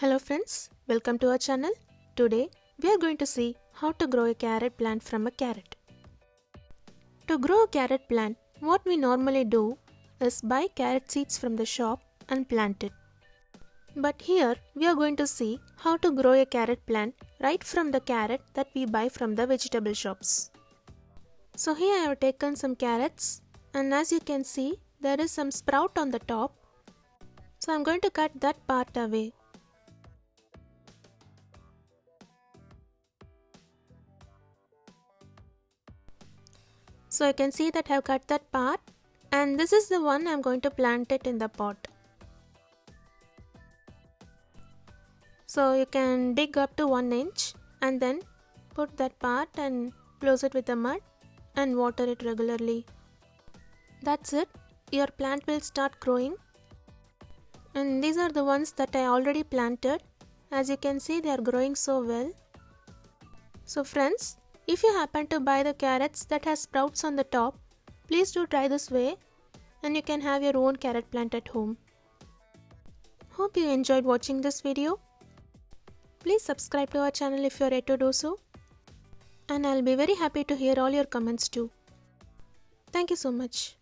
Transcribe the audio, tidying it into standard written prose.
Hello friends, welcome to our channel. Today we are going to see how to grow a carrot plant from a carrot. To grow a carrot plant, what we normally do is buy carrot seeds from the shop and plant it. But here we are going to see how to grow a carrot plant right from the carrot that we buy from the vegetable shops. So here I have taken some carrots, and as you can see there is some sprout on the top. So I am going to cut that part away. So you can see that I have cut that part, and this is the one I am going to plant it in the pot. So you can dig up to 1 inch and then put that part and close it with the mud and water it regularly. That's it. Your plant will start growing. And these are the ones that I already planted. As you can see, they are growing so well. So friends, if you happen to buy the carrots that has sprouts on the top, please do try this way and you can have your own carrot plant at home. Hope you enjoyed watching this video. Please subscribe to our channel if you are yet to do so. And I'll be very happy to hear all your comments too. Thank you so much.